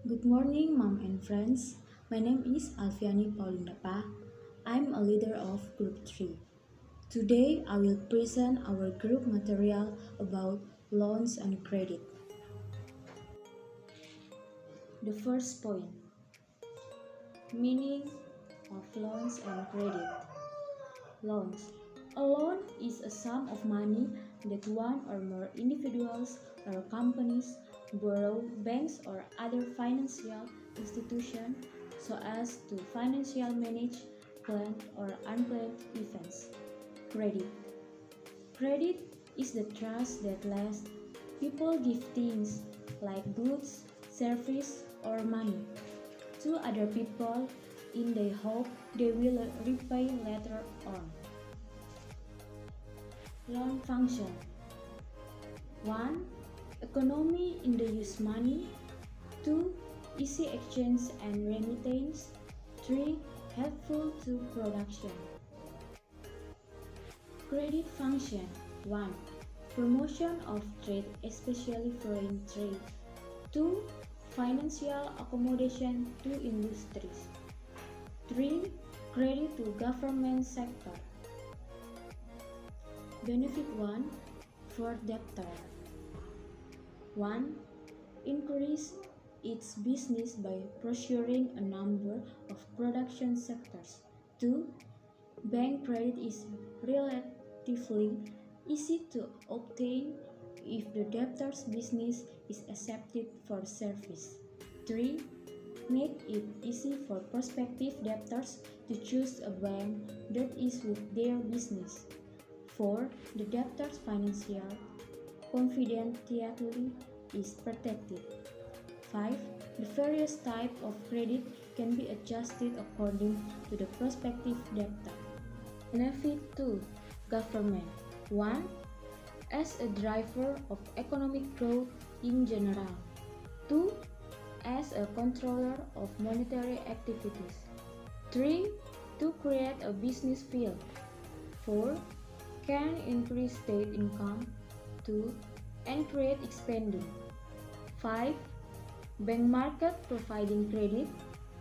Good morning, mom and friends. My name is Alfiani P Pah. I'm a leader of Group 3. Today, I will present our group material about loans and credit. The first point, meaning of loans and credit. Loans. A loan is a sum of money that one or more individuals or companies borrow banks or other financial institutions so as to financially manage planned or unplanned events. Credit. Credit is the trust that lasts. People give things like goods, service, or money to other people in the hope they will repay later on. Loan function. 1. Economy in the use money. 2. Easy exchange and remittance. 3. Helpful to production. Credit function. 1. Promotion of trade, especially foreign trade. 2. Financial accommodation to industries. 3. Credit to government sector. Benefit 1 for debtor. 1. Increase its business by pursuing a number of production sectors. 2. Bank credit is relatively easy to obtain if the debtor's business is accepted for service. 3. Make it easy for prospective debtors to choose a bank that is with their business. 4. The debtor's financial confidentiality is protected. 5. The various types of credit can be adjusted according to the prospective debtor. Benefit 2. Government. 1. As a driver of economic growth in general. 2. As a controller of monetary activities. 3. To create a business field. 4. Can increase state income. 2. Encourage expanding. 5. Bank market providing credit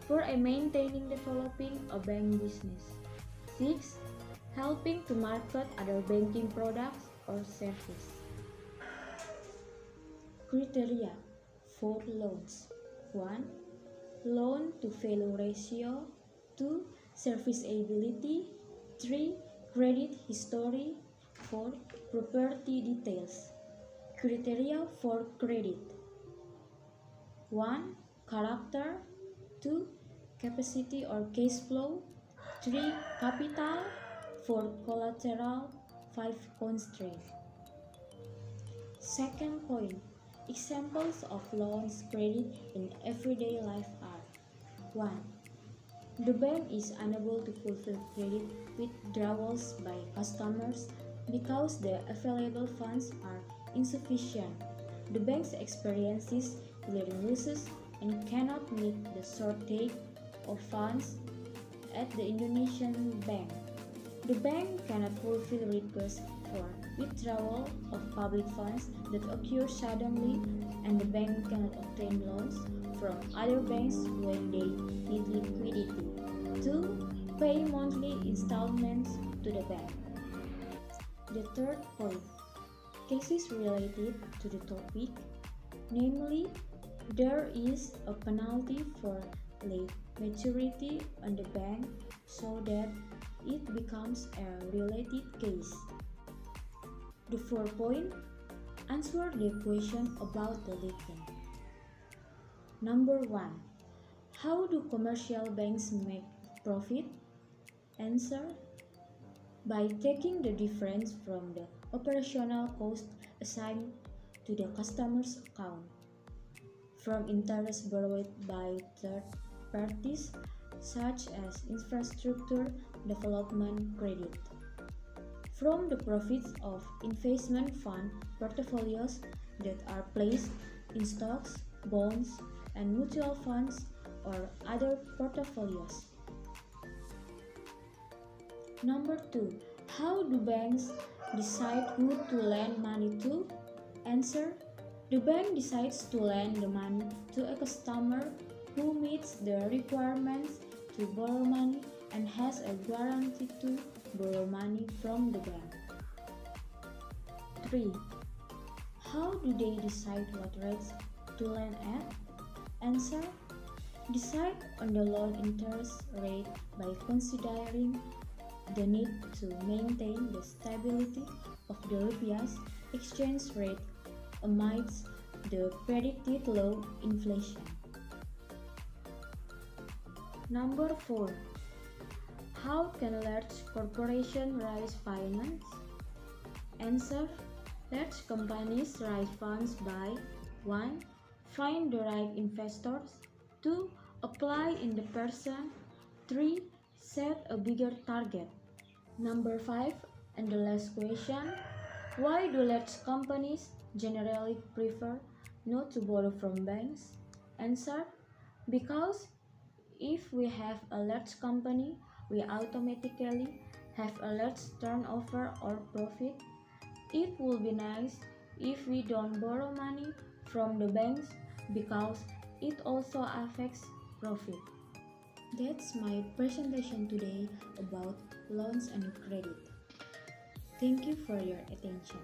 for maintaining developing a bank business. 6. Helping to market other banking products or services. Criteria for loans. 1. Loan to value ratio. 2. Serviceability. 3. Credit history. 4. Property details. Criteria for credit. 1. Character. 2. Capacity or cash flow. 3. Capital. 4. Collateral. 5. Constraint. Second point. Examples of loans credit in everyday life are 1. The bank is unable to fulfill credit withdrawals by customers because the available funds are insufficient. The bank experiences clearing losses and cannot meet the shortage of funds at the Indonesian bank. The bank cannot fulfill requests for withdrawal of public funds that occur suddenly, and the bank cannot obtain loans from other banks when they need liquidity. 2. Pay monthly installments to the bank. The third point, cases related to the topic, namely, there is a penalty for late maturity on the bank so that it becomes a related case. The fourth point, answer the question about the leaking. Number 1. How do commercial banks make profit? Answer: by taking the difference from the operational cost assigned to the customer's account, from interest borrowed by third parties such as infrastructure development credit, from the profits of investment fund portfolios that are placed in stocks, bonds, and mutual funds or other portfolios. Number 2. How do banks decide who to lend money to? Answer: The bank decides to lend the money to a customer who meets the requirements to borrow money and has a guarantee to borrow money from the bank. 3. How do they decide what rates to lend at? Answer: decide on the loan interest rate by considering the need to maintain the stability of the rupiah's exchange rate amidst the predicted low inflation. Number 4. How can large corporations raise finance? Answer: large companies raise funds by 1. Find the right investors, 2. Apply in the person, 3. Set a bigger target. Number 5 and the last question: why do large companies generally prefer not to borrow from banks? Answer: because if we have a large company, we automatically have a large turnover or profit. It would be nice if we don't borrow money from the banks because it also affects profit. That's my presentation today about loans and credit. Thank you for your attention.